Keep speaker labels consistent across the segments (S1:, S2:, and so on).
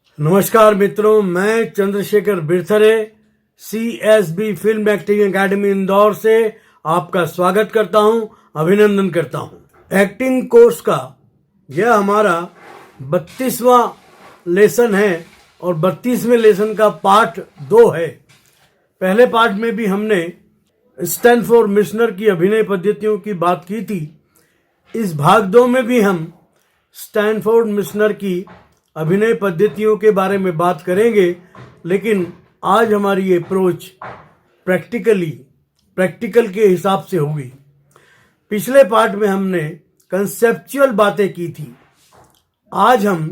S1: नमस्कार मित्रों, मैं Chandrashekhar Birthare CSB film acting academy Indore से आपका स्वागत करता हूं, अभिनंदन करता हूं। एक्टिंग कोर्स का यह हमारा 32वां लेसन है और 32वें लेसन का पार्ट 2 है। पहले पार्ट में भी हमने स्टैनफोर्ड मिशनर की अभिनय पद्धतियों की बात की थी। इस भाग 2 में भी हम स्टैनफोर्ड मिशनर की अभिनय पद्धतियों के बारे में बात करेंगे, लेकिन आज हमारी अप्रोच प्रैक्टिकल के हिसाब से होगी। पिछले पार्ट में हमने कंसेप्चुअल बातें की थी, आज हम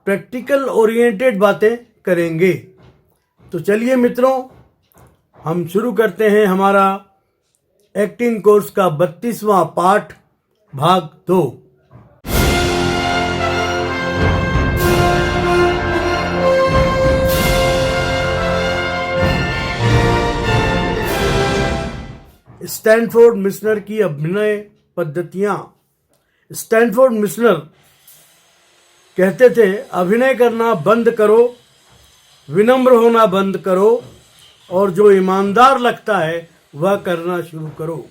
S1: प्रैक्टिकल ओरिएंटेड बातें करेंगे। तो चलिए मित्रों, हम शुरू करते हैं हमारा एक्टिंग कोर्स का 32वां पार्ट भाग 2। स्टैनफोर्ड मिशनर की अभिनय पद्धतियां। स्टैनफोर्ड मिशनर कहते थे, अभिनय करना बंद करो, विनम्र होना बंद करो और जो ईमानदार लगता है वह करना शुरू करो।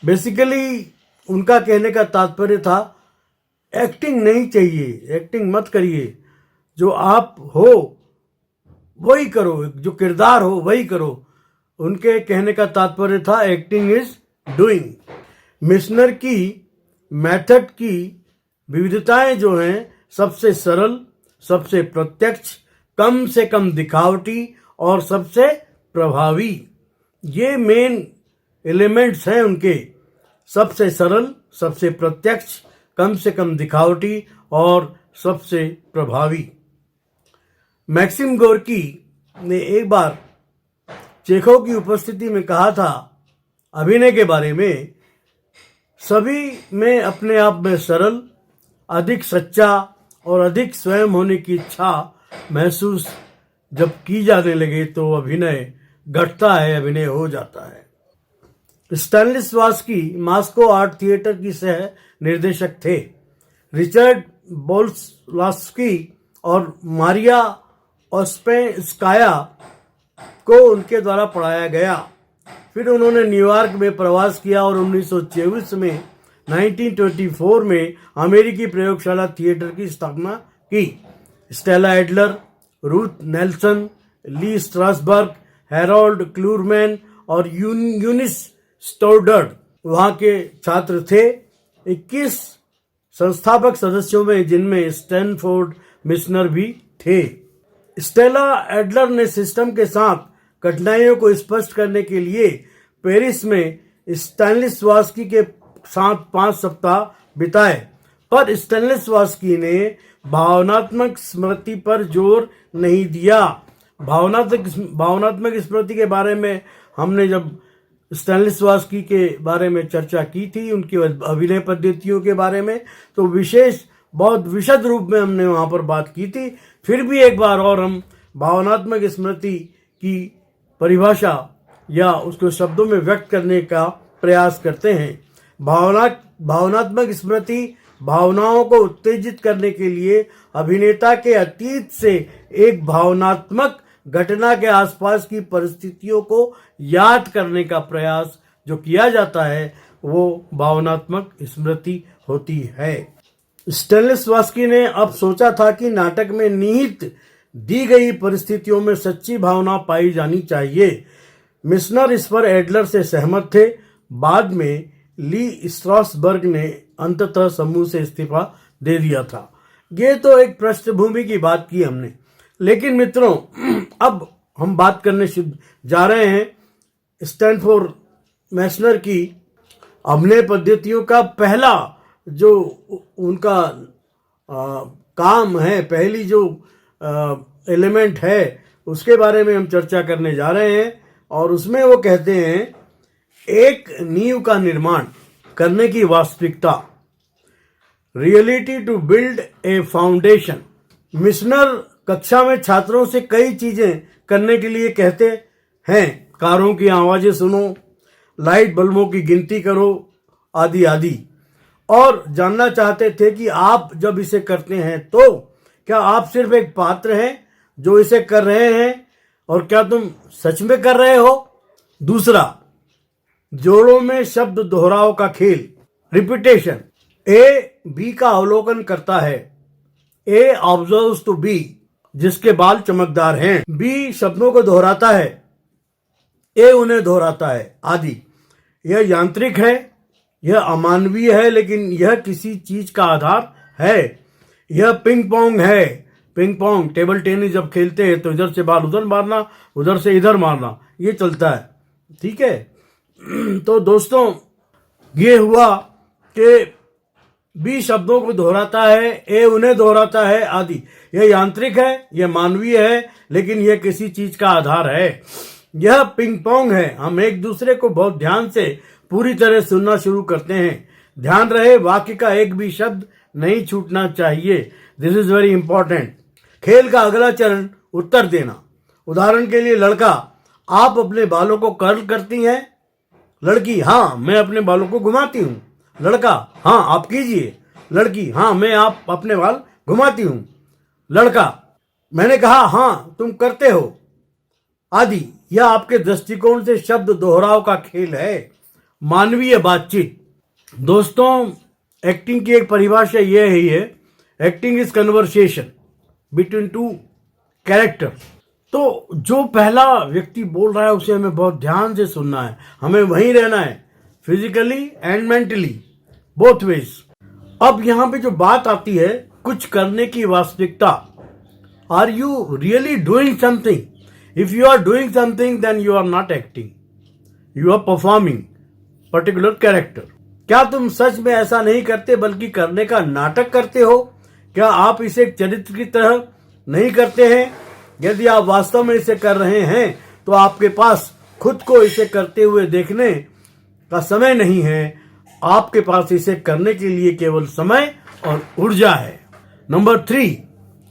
S1: बेसिकली उनका कहने का तात्पर्य था, एक्टिंग नहीं चाहिए, एक्टिंग मत करिए, जो आप हो वही करो, जो किरदार हो वही करो। उनके कहने का तात्पर्य था, एक्टिंग इज डूइंग। मिशनर की मेथड की विविधताएं जो हैं, सबसे सरल, सबसे प्रत्यक्ष, कम से कम दिखावटी और सबसे प्रभावी, ये मेन एलिमेंट्स हैं उनके। सबसे सरल, सबसे प्रत्यक्ष, कम से कम दिखावटी और सबसे प्रभावी। मैक्सिम गोर्की ने एक बार चेखोव की उपस्थिति में कहा था अभिनय के बारे में, सभी में अपने आप में सरल, अधिक सच्चा और अधिक स्वयं होने की इच्छा महसूस जब की जाने लगे तो अभिनय घटता है, अभिनय हो जाता है। स्टानिस्लावस्की मास्को आर्ट थिएटर की सह निर्देशक थे। रिचर्ड बोल्सलावस्की और मारिया ओस्पेंस्काया को उनके द्वारा पढ़ाया गया। फिर उन्होंने न्यूयॉर्क में प्रवास किया और 1924 में अमेरिकी प्रयोगशाला थिएटर की स्थापना की। Stella Adler, Ruth Nelson, Lee Strasberg, Harold Clurman और यूनिस स्टोडर्ड वहां के छात्र थे। 21 संस्थापक सदस्यों में, जिनमें स्टैनफोर्ड मिशनर भी थे। स्टेला एडलर ने सिस्टम के साथ कठिनाइयों को स्पष्ट करने के लिए पेरिस में स्टानिस्लावस्की के साथ 5 सप्ताह बिताए, पर स्टानिस्लावस्की ने भावनात्मक स्मृति पर जोर नहीं दिया। भावनात्मक स्मृति के बारे में हमने जब स्टानिस्लावस्की के बारे में चर्चा की थी, उनकी अभिनय पद्धतियों के बारे में, तो बहुत विशद रूप में हमने वहां पर बात की थी। फिर भी एक बार और हम भावनात्मक स्मृति की परिभाषा या उसको शब्दों में व्यक्त करने का प्रयास करते हैं। भावनात्मक स्मृति भावनाओं को उत्तेजित करने के लिए अभिनेता के अतीत से एक भावनात्मक घटना के आसपास की परिस्थितियों को याद करने का प्रयास जो किया जाता है, वो भावनात्मक स्मृति होती है। स्टानिस्लावस्की ने अब सोचा था कि नाटक में निहित दी गई परिस्थितियों में सच्ची भावना पाई जानी चाहिए। मिशनर इस पर एडलर से सहमत थे। बाद में ली स्ट्रासबर्ग ने अंततः समूह से इस्तीफा दे दिया था। ये तो एक पृष्ठभूमि की बात की हमने, लेकिन मित्रों अब हम बात करने जा रहे हैं स्टैनफोर्ड मिशनर की अभिनय पद्धतियों का। पहला जो उनका काम है, पहली जो एलिमेंट है, उसके बारे में हम चर्चा करने जा रहे हैं। और उसमें वो कहते हैं, एक नींव का निर्माण करने की वास्तविकता, reality to build a foundation. मिशनर कक्षा में छात्रों से कई चीजें करने के लिए कहते हैं। कारों की आवाजें सुनो, लाइट बल्बों की गिनती करो, आदि आदि। और जानना चाहते थे कि आप जब इसे करते हैं तो क्या आप सिर्फ एक पात्र हैं जो इसे कर रहे हैं और क्या तुम सच में कर रहे हो? दूसरा, जोड़ों में शब्द दोहराव का खेल, रिपीटेशन। ए बी का अवलोकन करता है। ए ऑब्जर्व्स टू बी, जिसके बाल चमकदार हैं। बी शब्दों को दोहराता है। ए उन्हें दोहराता है, आदि। यह यांत्रिक है, यह अमानवीय है, लेकिन यह किसी चीज का आधार है। यह पिंग पोंग है। पिंग पोंग, टेबल टेनिस जब खेलते हैं तो इधर से बाल उधर मारना, उधर से इधर मारना, ये चलता है। ठीक है। तो दोस्तों, ये हुआ कि बी शब्दों को दोहराता है, ए उन्हें दोहराता है, आदि। यह यांत्रिक है, यह मानवीय है, लेकिन यह किसी चीज का आधार है। यह पिंग पोंग है। हम एक दूसरे को बहुत ध्यान से पूरी तरह सुनना शुरू करते हैं। ध्यान रहे, वाक्य का एक भी शब्द नहीं छूटना चाहिए। This is very important. खेल का अगला चरण उत्तर देना। उदाहरण के लिए, लड़का, आप अपने बालों को कर्ल करती हैं? लड़की, हाँ, मैं अपने बालों को घुमाती हूँ। लड़का, हाँ, आप कीजिए। लड़की, हाँ, मैं आप अपने बाल घुमाती हूँ। लड़का, मैंने कहा, हाँ, तुम करते हो, आदि। यह आपके दृष्टिकोण से शब्द दोहराव का खेल है। मानवीय बातचीत। दोस्तों, एक्टिंग की एक परिभाषा यह ही है, acting is conversation between two character. तो जो पहला व्यक्ति बोल रहा है उसे हमें बहुत ध्यान से सुनना है, हमें वहीं रहना है, physically and mentally, both ways. अब यहां पे जो बात आती है, कुछ करने की वास्तविकता। Are you really doing something? If you are doing something then you are not acting, you are performing particular character. क्या तुम सच में ऐसा नहीं करते बल्कि करने का नाटक करते हो? क्या आप इसे एक चरित्र की तरह नहीं करते हैं? यदि आप वास्तव में इसे कर रहे हैं तो आपके पास खुद को इसे करते हुए देखने का समय नहीं है। आपके पास इसे करने के लिए केवल समय और ऊर्जा है। नंबर 3,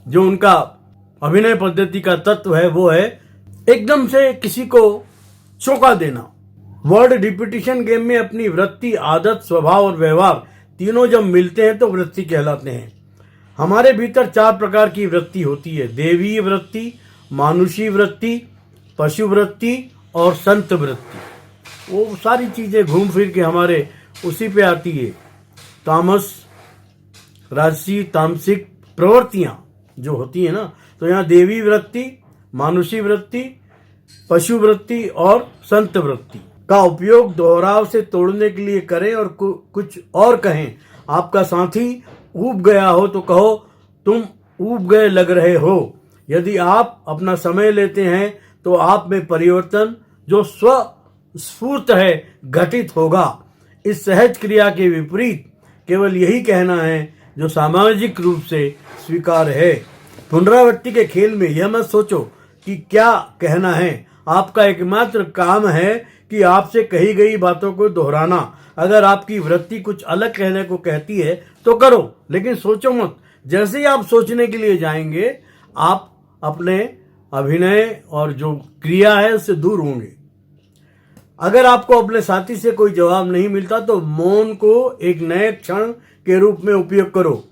S1: जो उनका अभिनय पद्धति का तत्व है, वो है एकदम से किसी को चौंका देना। वर्ड रिपीटिशन गेम में अपनी वृत्ति, आदत, स्वभाव और व्यवहार तीनों जब मिलते हैं तो वृत्ति कहलाते हैं। हमारे भीतर 4 प्रकार की वृत्ति होती है: देवीय वृत्ति, मानुषी वृत्ति, पशु वृत्ति और संत वृत्ति। वो सारी चीजें घूम फिर के हमारे उसी पे आती है। तामस, राजसी, तामसिक प्रवृत्तियां जो होती है ना, तो यहाँ देवी वृत्ति, मानुषी वृत्ति, पशु वृत्ति और संत वृत्ति का उपयोग दोहराव से तोड़ने के लिए करें और कुछ और कहें। आपका साथी ऊब गया हो तो कहो, तुम ऊब गए लग रहे हो। यदि आप अपना समय लेते हैं तो आप में परिवर्तन जो स्वस्फूर्त है घटित होगा। इस सहज क्रिया के विपरीत केवल यही कहना है जो सामाजिक रूप से स्वीकार है। पुनरावृत्ति के खेल में यह मत सोचो कि क्या कहना है। आपका एकमात्र काम है कि आपसे कही गई बातों को दोहराना। अगर आपकी वृत्ति कुछ अलग कहने को कहती है तो करो, लेकिन सोचो मत। जैसे ही आप सोचने के लिए जाएंगे, आप अपने अभिनय और जो क्रिया है उससे दूर होंगे। अगर आपको अपने साथी से कोई जवाब नहीं मिलता तो मौन को एक नए क्षण के रूप में उपयोग करो।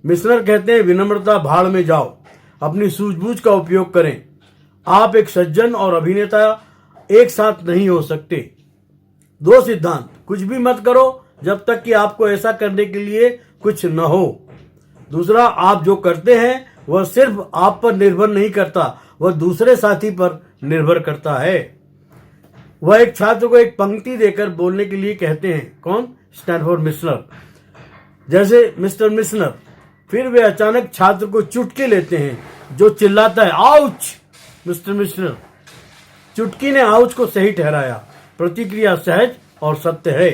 S1: मिशनर कहते हैं, विनम्रता भाड़ में जाओ, अपनी सूझबूझ का उपयोग करें। आप एक सज्जन और अभिनेता एक साथ नहीं हो सकते। 2 सिद्धांत: कुछ भी मत करो जब तक कि आपको ऐसा करने के लिए कुछ न हो। दूसरा, आप जो करते हैं वह सिर्फ आप पर निर्भर नहीं करता, वह दूसरे साथी पर निर्भर करता है। वह एक छात्र को एक पंक्ति देकर बोलने के लिए कहते हैं। कौन? स्टैनफोर्ड मिशनर। जैसे मिस्टर मिशनर। फिर वे अचानक छात्र को चुटकी लेते हैं जो चिल्लाता है, आउच! मिस्टर मिशनर। चुटकी ने आउच को सही ठहराया। प्रतिक्रिया सहज और सत्य है।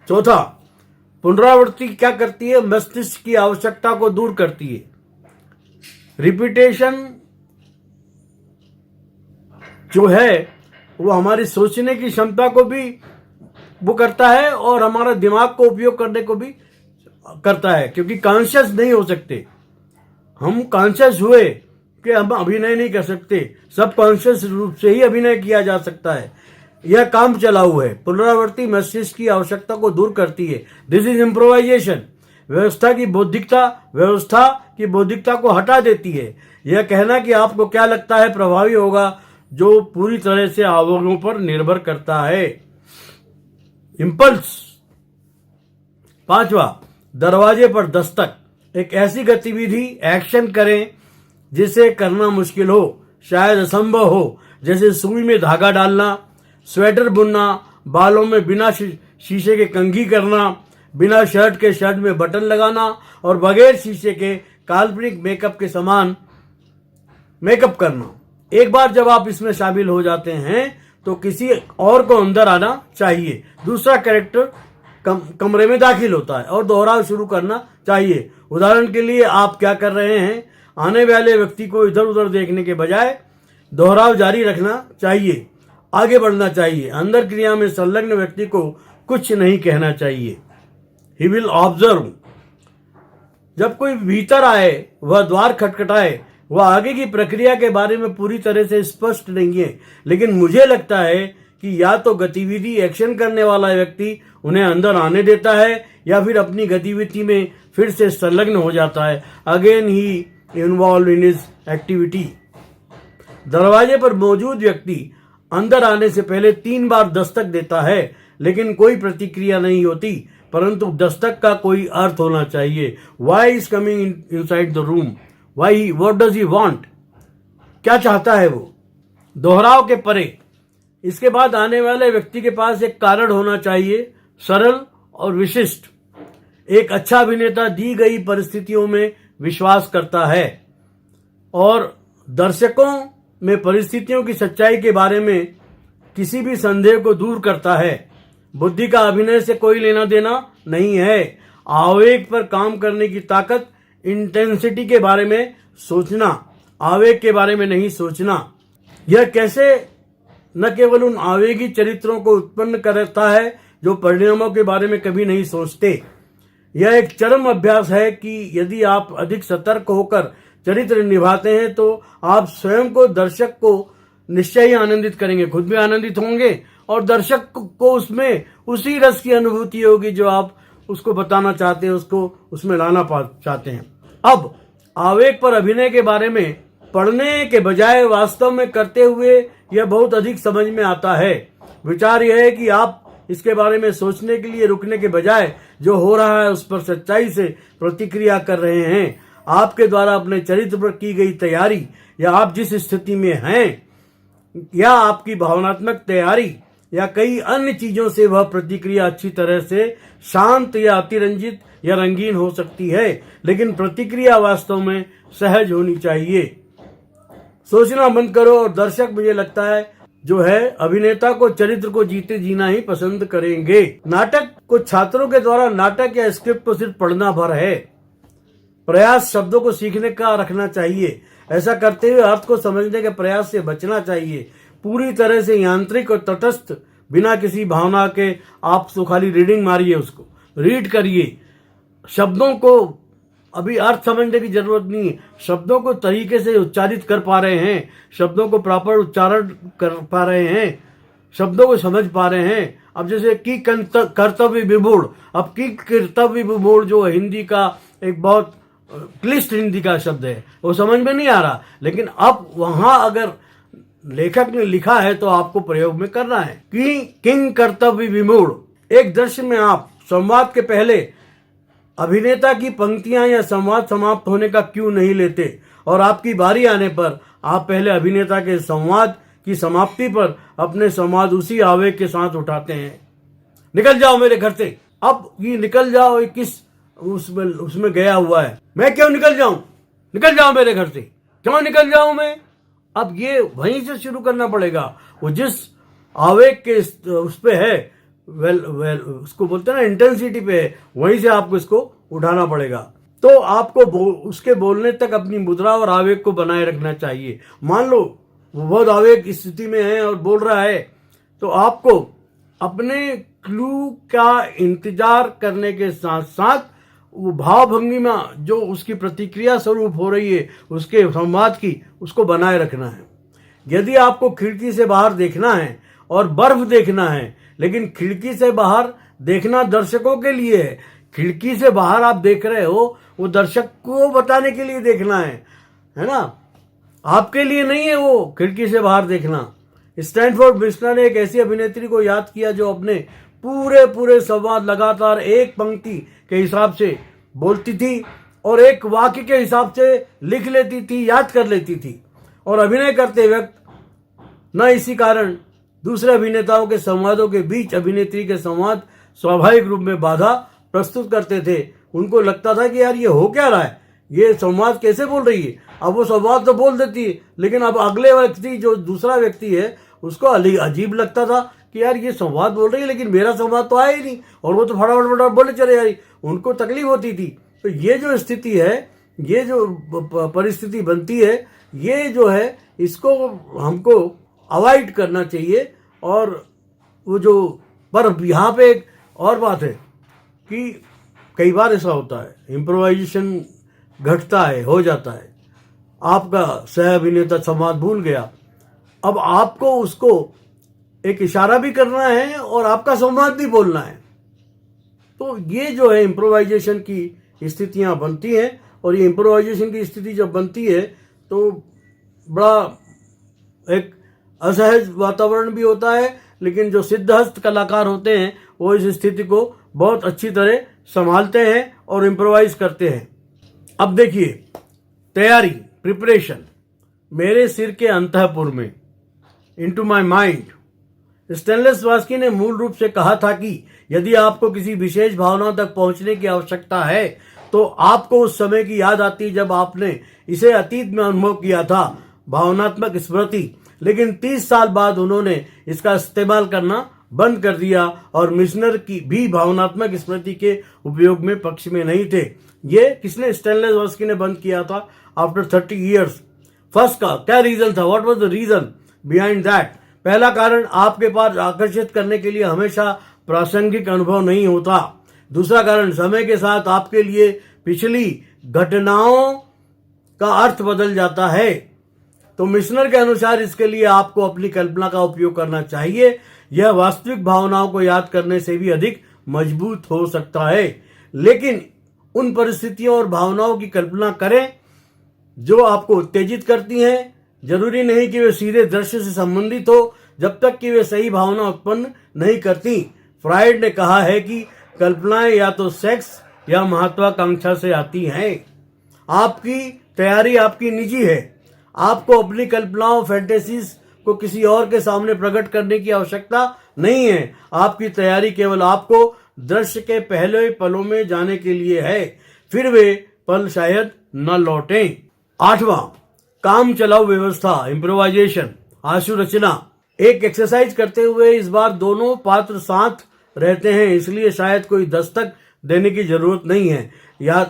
S1: चौथा, पुनरावृत्ति क्या करती है? मस्तिष्क की आवश्यकता को दूर करती है। रिपीटेशन जो है वो हमारी सोचने की क्षमता को भी वो करता है और हमारा दिमाग को उपयोग करने को भी करता है, क्योंकि कॉन्शियस नहीं हो सकते। हम कॉन्शियस हुए कि हम अभिनय नहीं कर सकते, सब कॉन्शियस रूप से ही अभिनय किया जा सकता है। यह काम चलाऊ है। पुनरावृत्ति मस्तिष्क की आवश्यकता को दूर करती है। This is improvisation. व्यवस्था की बौद्धिकता को हटा देती है। यह कहना कि आपको क्या लगता है प्रभावी होगा, जो पूरी तरह से आवेगों पर निर्भर करता है। इम्पल्स। 5वां, दरवाजे पर दस्तक। एक ऐसी गतिविधि एक्शन करें जिसे करना मुश्किल हो, शायद असंभव हो, जैसे सुई में धागा डालना, स्वेटर बुनना, बालों में बिना शीशे के कंघी करना, बिना शर्ट के शर्ट में बटन लगाना और बगैर शीशे के काल्पनिक मेकअप के समान मेकअप करना। एक बार जब आप इसमें शामिल हो जाते हैं तो किसी और को अंदर आना चाहिए। दूसरा कैरेक्टर कमरे में दाखिल होता है और दोहराव शुरू करना चाहिए। उदाहरण के लिए आप क्या कर रहे हैं? आने वाले व्यक्ति को इधर उधर देखने के बजाय दोहराव जारी रखना चाहिए, आगे बढ़ना चाहिए। अंदर क्रिया में संलग्न व्यक्ति को कुछ नहीं कहना चाहिए। He will observe. जब कोई भीतर आए, वह द्वार खटखटाए, वह आगे की प्रक्रिया के बारे में पूरी तरह से स्पष्ट नहीं है, लेकिन मुझे लगता है कि या तो गतिविधि एक्शन करने वाला व्यक्ति उन्हें अंदर आने देता है या फिर अपनी गतिविधि में फिर से संलग्न हो जाता है। Again he involve in his activity. दरवाजे पर मौजूद व्यक्ति अंदर आने से पहले 3 बार दस्तक देता है, लेकिन कोई प्रतिक्रिया नहीं होती, परंतु दस्तक का कोई अर्थ होना चाहिए। Why is coming inside the room, why, what does he want, क्या चाहता है वो। दोहराव के परे इसके बाद आने वाले व्यक्ति के पास एक कारण होना चाहिए, सरल और विशिष्ट। एक अच्छा अभिनेता दी गई परिस्थितियों में विश्वास करता है और दर्शकों में परिस्थितियों की सच्चाई के बारे में किसी भी संदेह को दूर करता है। बुद्धि का अभिनय से कोई लेना देना नहीं है। आवेग पर काम करने की ताकत, इंटेंसिटी के बारे में सोचना, आवेग के बारे में नहीं सोचना। यह कैसे न केवल उन आवेगी चरित्रों को उत्पन्न करता है जो परिणामों के बारे में कभी नहीं सोचते। यह एक चरम अभ्यास है कि यदि आप अधिक सतर्क होकर चरित्र निभाते हैं तो आप स्वयं को, दर्शक को निश्चय ही आनंदित करेंगे, खुद भी आनंदित होंगे और दर्शक को उसमें उसी रस की अनुभूति होगी जो आप उसको बताना चाहते हैं, उसको उसमें लाना चाहते हैं। अब आवेग पर अभिनय के बारे में पढ़ने के बजाय वास्तव में करते हुए यह बहुत अधिक समझ में आता है। विचार यह है कि आप इसके बारे में सोचने के लिए रुकने के बजाय जो हो रहा है उस पर सच्चाई से प्रतिक्रिया कर रहे हैं। आपके द्वारा अपने चरित्र पर की गई तैयारी या आप जिस स्थिति में हैं या आपकी भावनात्मक तैयारी या कई अन्य चीजों से वह प्रतिक्रिया अच्छी तरह से शांत या अतिरंजित या रंगीन हो सकती है, लेकिन प्रतिक्रिया वास्तव में सहज होनी चाहिए। सोचना बंद करो और दर्शक, मुझे लगता है, जो है अभिनेता को चरित्र को जीते जीना ही पसंद करेंगे। नाटक को छात्रों के द्वारा नाटक या स्क्रिप्ट को सिर्फ पढ़ना भर है। प्रयास शब्दों को सीखने का रखना चाहिए। ऐसा करते हुए अर्थ को समझने के प्रयास से बचना चाहिए। पूरी तरह से यांत्रिक और तटस्थ, बिना किसी भावना के आप तो खाली रीडिंग मारिए, उसको रीड करिए। शब्दों को अभी अर्थ समझने की जरूरत नहीं है। शब्दों को तरीके से उच्चारित कर पा रहे हैं, शब्दों को प्रॉपर उच्चारण कर पा रहे हैं, शब्दों को समझ पा रहे हैं। अब जैसे कि कर्तव्य विमूढ़, अब की कर्तव्य विमूढ़ जो हिंदी का एक बहुत क्लिष्ट हिंदी का शब्द है, वो समझ में नहीं आ रहा, लेकिन अब वहां अगर लेखक ने लिखा है तो आपको प्रयोग में करना है कि किंग कर्तव्य विमूढ़। एक दृश्य में आप संवाद के पहले अभिनेता की पंक्तियां या संवाद समाप्त होने का क्यों नहीं लेते और आपकी बारी आने पर आप पहले अभिनेता के संवाद की समाप्ति पर अपने संवाद उसी आवेग के साथ उठाते हैं। निकल जाओ मेरे घर से। अब ये निकल जाओ, ये किस उसमें गया हुआ है। मैं क्यों निकल जाऊं? निकल जाओ मेरे घर से। क्यों निकल जाऊं मैं? अब ये वहीं से शुरू करना पड़ेगा। वो जिस आवेग के उस पे है, उसको बोलते हैं ना, इंटेंसिटी पे है, वहीं से आपको इसको उठाना पड़ेगा। तो आपको उसके बोलने तक अपनी मुद्रा और आवेग को बनाए रखना चाहिए। मान लो वो बहुत आवेग की स्थिति में है और बोल रहा है, तो आपको अपने क्लू का इंतजार करने के साथ साथ वो भावभंगी में जो उसकी प्रतिक्रिया स्वरूप हो रही है उसके संवाद की, उसको बनाए रखना है। यदि आपको खिड़की से बाहर देखना है और बर्फ देखना है, लेकिन खिड़की से बाहर देखना दर्शकों के लिए है, खिड़की से बाहर आप देख रहे हो, वो दर्शक को बताने के लिए देखना है ना, आपके लिए नहीं है वो खिड़की से बाहर देखना। स्टैनफोर्ड मिशनर ने एक ऐसी अभिनेत्री को याद किया जो अपने पूरे संवाद लगातार एक पंक्ति के हिसाब से बोलती थी और एक वाक्य के हिसाब से लिख लेती थी, याद कर लेती थी, और अभिनय करते वक्त न इसी कारण दूसरे अभिनेताओं के संवादों के बीच अभिनेत्री के संवाद स्वाभाविक रूप में बाधा प्रस्तुत करते थे। उनको लगता था कि यार ये हो क्या रहा है, ये संवाद कैसे बोल रही है। अब वो संवाद तो बोल देती है, लेकिन अब अगले व्यक्ति जो दूसरा व्यक्ति है उसको अजीब लगता था कि यार ये संवाद बोल रही है लेकिन मेरा संवाद तो आया ही नहीं, और वो तो फटाफट बोले चले जा रही। उनको तकलीफ होती थी। तो ये जो स्थिति है, ये जो परिस्थिति बनती है, ये जो है इसको हमको अवॉइड करना चाहिए। और वो जो पर यहाँ पे एक और बात है कि कई बार ऐसा होता है, इम्प्रोवाइजेशन घटता है, हो जाता है, आपका सह अभिनेता संवाद भूल गया, अब आपको उसको एक इशारा भी करना है और आपका संवाद भी बोलना है। तो ये जो है इम्प्रोवाइजेशन की स्थितियां बनती हैं, और ये इम्प्रोवाइजेशन की स्थिति जब बनती है तो बड़ा एक असहज वातावरण भी होता है, लेकिन जो सिद्धहस्त कलाकार होते हैं वो इस स्थिति को बहुत अच्छी तरह संभालते हैं और इम्प्रोवाइज करते हैं। अब देखिए, तैयारी, प्रिपरेशन, मेरे सिर के अंतःपुर में, इनटू माय माइंड। स्टैनिस्लवास्की ने मूल रूप से कहा था कि यदि आपको किसी विशेष भावना तक पहुंचने की आवश्यकता है तो आपको उस समय की याद आती जब आपने इसे अतीत में अनुभव किया था, भावनात्मक स्मृति। लेकिन 30 साल बाद उन्होंने इसका इस्तेमाल करना बंद कर दिया और मिशनर की भी भावनात्मक स्मृति के उपयोग में पक्ष में नहीं थे। ये किसने, स्टैनिस्लवास्की ने बंद किया था आफ्टर 30 ईयर्स। फर्स्ट का क्या रीजन था, what was the reason behind that? पहला कारण, आपके पास आकर्षित करने के लिए हमेशा प्रासंगिक अनुभव नहीं होता। दूसरा कारण, समय के साथ आपके लिए पिछली घटनाओं का अर्थ बदल जाता है। तो मिशनर के अनुसार इसके लिए आपको अपनी कल्पना का उपयोग करना चाहिए। यह वास्तविक भावनाओं को याद करने से भी अधिक मजबूत हो सकता है। लेकिन उन परिस्थितियों और भावनाओं की कल्पना करें जो आपको उत्तेजित करती हैं। जरूरी नहीं कि वे सीधे दृश्य से संबंधित हो, जब तक कि वे सही भावना उत्पन्न नहीं करती। फ्राइड ने कहा है कि कल्पनाएं या तो सेक्स या महत्वाकांक्षा से आती हैं। आपकी तैयारी आपकी निजी है। आपको अपनी कल्पनाओं, फैंटेसीज को किसी और के सामने प्रकट करने की आवश्यकता नहीं है। आपकी तैयारी केवल आपको दृश्य के पहले पलों में जाने के लिए है, फिर वे पल शायद न लौटें। 8वां, काम चलाऊ व्यवस्था, इम्प्रोवाइजेशन, आशु रचना। एक एक्सरसाइज करते हुए इस बार दोनों पात्र साथ रहते हैं, इसलिए शायद कोई दस्तक देने की जरूरत नहीं है, या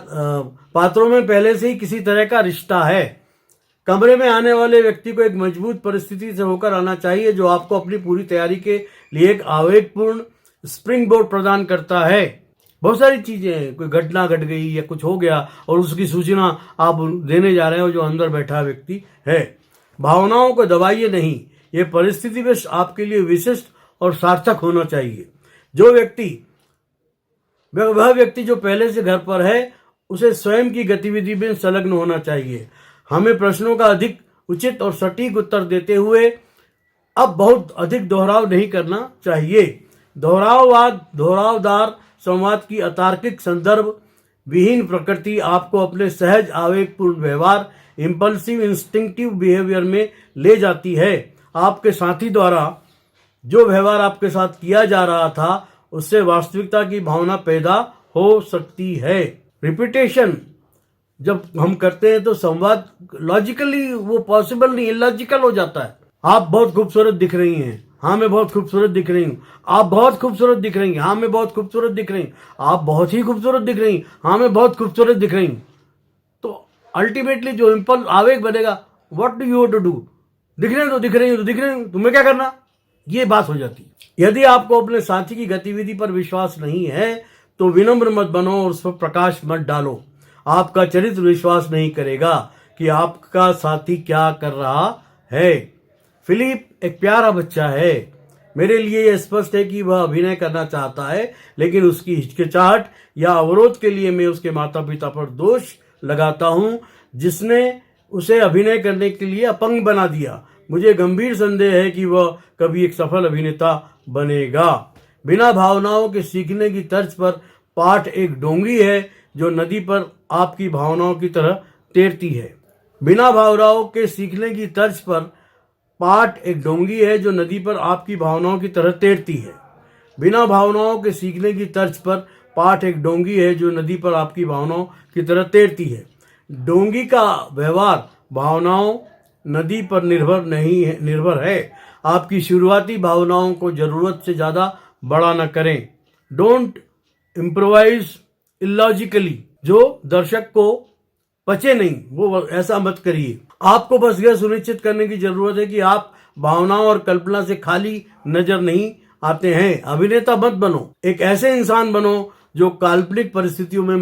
S1: पात्रों में पहले से ही किसी तरह का रिश्ता है। कमरे में आने वाले व्यक्ति को एक मजबूत परिस्थिति से होकर आना चाहिए जो आपको अपनी पूरी तैयारी के लिए एक आवेगपूर्ण स्प्रिंग बोर्ड प्रदान करता है। बहुत सारी चीजें हैं, कोई घटना घट गई या कुछ हो गया और उसकी सूचना आप देने जा रहे हो जो अंदर बैठा व्यक्ति है। भावनाओं को दबाइए नहीं, ये परिस्थिति में आपके लिए विशिष्ट और सार्थक होना चाहिए। वह व्यक्ति जो पहले से घर पर है उसे स्वयं की गतिविधि में संलग्न होना चाहिए। हमें प्रश्नों का अधिक उचित और सटीक उत्तर देते हुए अब बहुत अधिक दोहराव नहीं करना चाहिए। दोहरावदार संवाद की अतार्किक संदर्भ विहीन प्रकृति आपको अपने सहज आवेगपूर्ण व्यवहार, इंपल्सिव इंस्टिंक्टिव बिहेवियर में ले जाती है। आपके साथी द्वारा जो व्यवहार आपके साथ किया जा रहा था उससे वास्तविकता की भावना पैदा हो सकती है। रिपीटेशन जब हम करते हैं तो संवाद लॉजिकली वो पॉसिबल नहीं, इलॉजिकल हो जाता है। आप बहुत खूबसूरत दिख रही हैं, हाँ मैं बहुत खूबसूरत दिख रही हूँ। आप बहुत खूबसूरत दिख रही हैं, हाँ मैं बहुत खूबसूरत दिख रही हूँ। आप बहुत ही खूबसूरत दिख रही हैं, हाँ मैं बहुत खूबसूरत दिख रही हूँ। तो अल्टीमेटली जो इम्पल्स आवेग बनेगा, what do you to do, दिख रहे हो तो दिख रही हूँ, तो दिख रही हूँ, तुम्हें क्या करना, ये बात हो जाती है। यदि आपको अपने साथी की गतिविधि पर विश्वास नहीं है तो विनम्र मत बनो और उस पर प्रकाश मत डालो। आपका चरित्र विश्वास नहीं करेगा कि आपका साथी क्या कर रहा है। फिलिप एक प्यारा बच्चा है, मेरे लिए यह स्पष्ट है कि वह अभिनय करना चाहता है, लेकिन उसकी हिचकिचाहट या अवरोध के लिए मैं उसके माता पिता पर दोष लगाता हूं, जिसने उसे अभिनय करने के लिए अपंग बना दिया। मुझे गंभीर संदेह है कि वह कभी एक सफल अभिनेता बनेगा। बिना भावनाओं के सीखने की तर्ज पर पाठ एक डोंगी है जो नदी पर आपकी भावनाओं की तरह तैरती है। बिना भावनाओं के सीखने की तर्ज पर पाठ एक डोंगी है जो नदी पर आपकी भावनाओं की तरह तैरती है। बिना भावनाओं के सीखने की तर्ज पर पाठ एक डोंगी है जो नदी पर आपकी भावनाओं की तरह तैरती है। डोंगी का व्यवहार भावनाओं नदी पर निर्भर है। आपकी शुरुआती भावनाओं को जरूरत से ज्यादा बड़ा न करें। Don't improvise illogically. जो दर्शक को पचे नहीं वो ऐसा मत करिए। आपको बस यह सुनिश्चित करने की जरूरत है कि आप भावनाओं और कल्पना से खाली नजर नहीं आते हैं। अभिनेता मत बनो, एक ऐसे इंसान बनो जो काल्पनिक परिस्थितियों में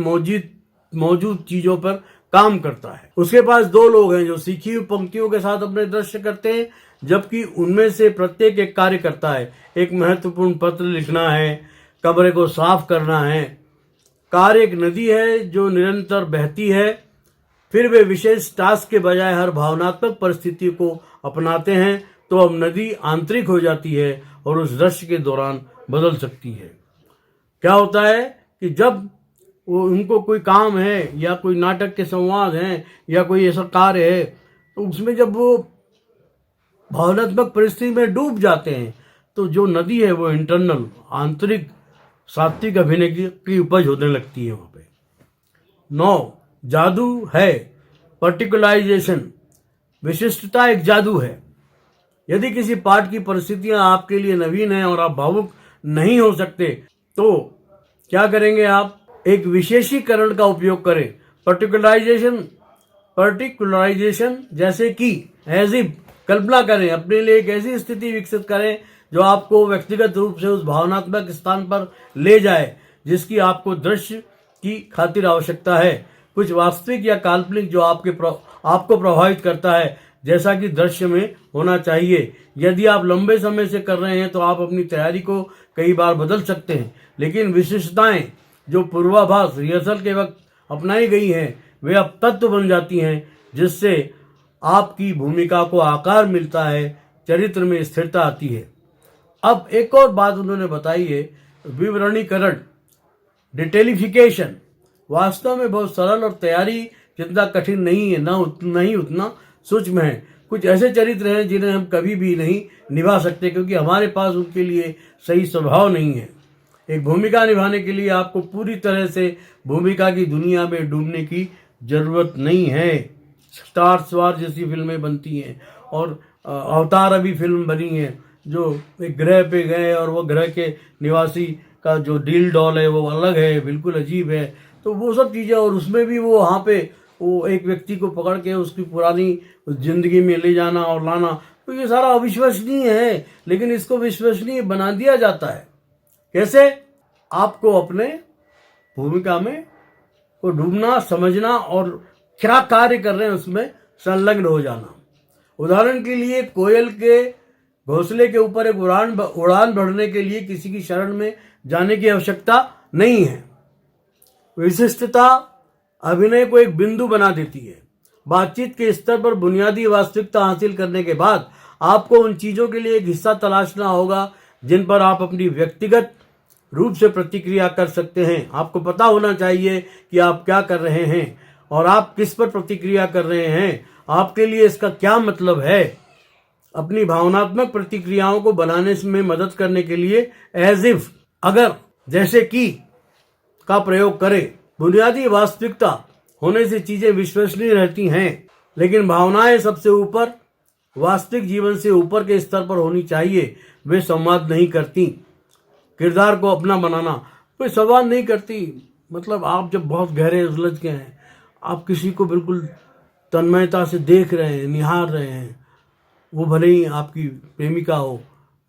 S1: मौजूद चीजों पर काम करता है। उसके पास दो लोग हैं जो सीखी हुई पंक्तियों के साथ अपने दृश्य करते हैं, जबकि उनमें से प्रत्येक एक कार्य करता है। एक महत्वपूर्ण पत्र लिखना है, कमरे को साफ करना है। कार्य एक नदी है जो निरंतर बहती है। फिर वे विशेष टास्क के बजाय हर भावनात्मक परिस्थिति को अपनाते हैं, तो अब नदी आंतरिक हो जाती है और उस दृश्य के दौरान बदल सकती है। क्या होता है कि जब वो उनको कोई काम है या कोई नाटक के संवाद हैं या कोई ऐसा कार्य है, तो उसमें जब वो भावनात्मक परिस्थिति में डूब जाते हैं, तो जो नदी है वो इंटरनल आंतरिक सात्विक अभिनय की उपज होने लगती है वहाँ पे। 9 जादू है पर्टिकुलराइजेशन। विशिष्टता एक जादू है। यदि किसी पाठ की परिस्थितियां आपके लिए नवीन है और आप भावुक नहीं हो सकते, तो क्या करेंगे आप? एक विशेषीकरण का उपयोग करें। पर्टिकुलराइजेशन जैसे कि एज इफ कल्पना करें, अपने लिए एक ऐसी स्थिति विकसित करें जो आपको व्यक्तिगत रूप से उस भावनात्मक स्थान पर ले जाए जिसकी आपको दृश्य की खातिर आवश्यकता है। कुछ वास्तविक या काल्पनिक जो आपको प्रभावित करता है, जैसा कि दृश्य में होना चाहिए। यदि आप लंबे समय से कर रहे हैं तो आप अपनी तैयारी को कई बार बदल सकते हैं, लेकिन विशिष्टताएं जो पूर्वाभास रिहर्सल के वक्त अपनाई गई हैं, वे अब तत्व बन जाती हैं जिससे आपकी भूमिका को आकार मिलता है, चरित्र में स्थिरता आती है। अब एक और बात उन्होंने बताई है, विवरणीकरण, डिटेलिफिकेशन। वास्तव में बहुत सरल और तैयारी जितना कठिन नहीं है, नहीं उतना सूक्ष्म है। कुछ ऐसे चरित्र हैं जिन्हें हम कभी भी नहीं निभा सकते क्योंकि हमारे पास उनके लिए सही स्वभाव नहीं है। एक भूमिका निभाने के लिए आपको पूरी तरह से भूमिका की दुनिया में डूबने की जरूरत नहीं है। स्टार वार जैसी फिल्में बनती हैं और अवतार अभी फिल्म बनी है जो एक ग्रह पे गए और वो ग्रह के निवासी का जो डील डॉल है वो अलग है, बिल्कुल अजीब है। तो वो सब चीज़ें, और उसमें भी वो वहाँ पे वो एक व्यक्ति को पकड़ के उसकी पुरानी जिंदगी में ले जाना और लाना, तो ये सारा अविश्वसनीय है, लेकिन इसको विश्वसनीय बना दिया जाता है। कैसे? आपको अपने भूमिका में को डूबना, समझना और क्या कार्य कर रहे हैं उसमें संलग्न हो जाना। उदाहरण के लिए कोयल के घोंसले के ऊपर एक उड़ान भरने के लिए किसी की शरण में जाने की आवश्यकता नहीं है। विशिष्टता अभिनय को एक बिंदु बना देती है। बातचीत के स्तर पर बुनियादी वास्तविकता हासिल करने के बाद आपको उन चीजों के लिए एक हिस्सा तलाशना होगा जिन पर आप अपनी व्यक्तिगत रूप से प्रतिक्रिया कर सकते हैं। आपको पता होना चाहिए कि आप क्या कर रहे हैं और आप किस पर प्रतिक्रिया कर रहे हैं, आपके लिए इसका क्या मतलब है। अपनी भावनात्मक प्रतिक्रियाओं को बनाने में मदद करने के लिए एज इफ, अगर, जैसे कि का प्रयोग करें। बुनियादी वास्तविकता होने से चीजें विश्वसनीय रहती हैं, लेकिन भावनाएं सबसे ऊपर, वास्तविक जीवन से ऊपर के स्तर पर होनी चाहिए। वे संवाद नहीं करती। किरदार को अपना बनाना, कोई संवाद नहीं करती। मतलब आप जब बहुत गहरे उलझ गए हैं, आप किसी को बिल्कुल तन्मयता से देख रहे हैं, निहार रहे हैं, वो भले ही आपकी प्रेमिका हो,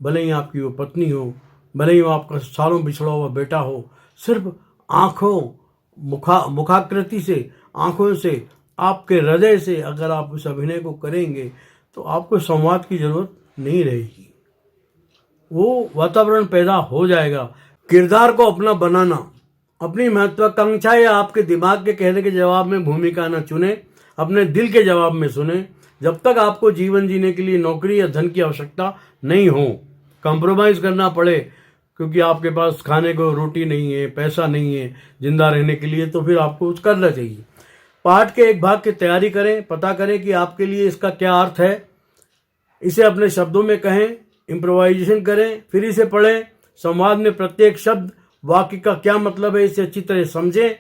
S1: भले ही आपकी वो पत्नी हो, भले ही वो आपका सालों बिछड़ा हुआ बेटा हो, सिर्फ आंखों, मुखाकृति से, आंखों से, आपके हृदय से अगर आप उस अभिनय को करेंगे तो आपको संवाद की जरूरत नहीं रहेगी। वो वातावरण पैदा हो जाएगा। किरदार को अपना बनाना, अपनी महत्वाकांक्षा या आपके दिमाग के कहने के जवाब में भूमिका न चुने, अपने दिल के जवाब में सुने। जब तक आपको जीवन जीने के लिए नौकरी या धन की आवश्यकता नहीं हो, कॉम्प्रोमाइज करना पड़े क्योंकि आपके पास खाने को रोटी नहीं है, पैसा नहीं है जिंदा रहने के लिए, तो फिर आपको कुछ करना चाहिए। पाठ के एक भाग की तैयारी करें, पता करें कि आपके लिए इसका क्या अर्थ है, इसे अपने शब्दों में कहें, इम्प्रोवाइजेशन करें, फिर इसे पढ़ें। संवाद में प्रत्येक शब्द वाक्य का क्या मतलब है इसे अच्छी तरह समझें।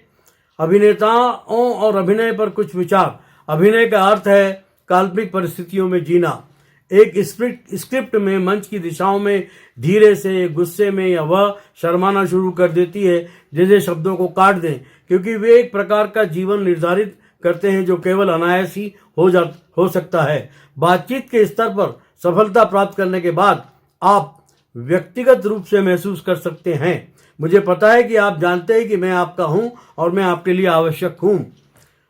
S1: अभिनेताओं और अभिनय पर कुछ विचार। अभिनय का अर्थ है काल्पनिक परिस्थितियों में जीना। एक स्क्रिप्ट में मंच की दिशाओं में धीरे से, गुस्से में या वह शर्माना शुरू कर देती है जैसे शब्दों को काट दें, क्योंकि वे एक प्रकार का जीवन निर्धारित करते हैं जो केवल अनायास ही हो सकता है। बातचीत के स्तर पर सफलता प्राप्त करने के बाद आप व्यक्तिगत रूप से महसूस कर सकते हैं, मुझे पता है कि आप जानते हैं कि मैं आपका हूं और मैं आपके लिए आवश्यक हूं।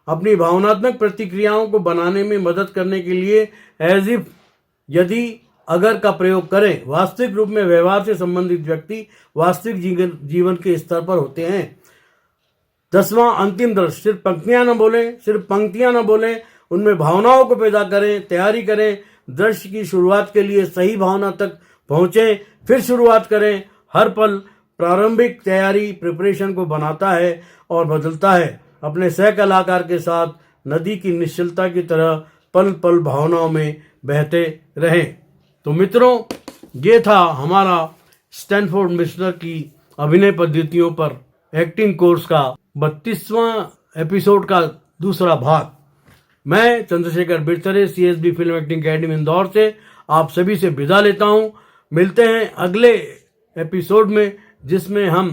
S1: अपनी भावनात्मक प्रतिक्रियाओं को बनाने में मदद करने के लिए एज इफ, यदि, अगर का प्रयोग करें। वास्तविक रूप में व्यवहार से संबंधित व्यक्ति वास्तविक जीवन के स्तर पर होते हैं। 10वां अंतिम दृश्य, सिर्फ पंक्तियां न बोलें, उनमें भावनाओं को पैदा करें, तैयारी करें। दृश्य की शुरुआत के लिए सही भावना तक पहुंचें, फिर शुरुआत करें। हर पल प्रारंभिक तैयारी प्रिपरेशन को बनाता है और बदलता है। अपने सह कलाकार के साथ नदी की निश्चलता की तरह पल पल भावनाओं में बहते रहें। तो मित्रों, ये था हमारा स्टैनफोर्ड मिशनर की अभिनय पद्धतियों पर एक्टिंग कोर्स का 32वां एपिसोड का दूसरा भाग। मैं Chandrashekhar Birtare, CSB film acting academy Indore से आप सभी से विदा लेता हूँ। मिलते हैं अगले एपिसोड में, जिसमें हम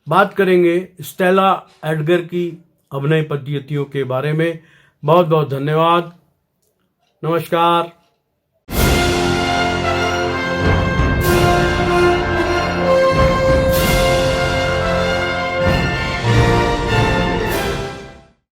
S1: बात करेंगे स्टेला एडगर की अभिनय पद्धतियों के बारे में। बहुत बहुत धन्यवाद। नमस्कार।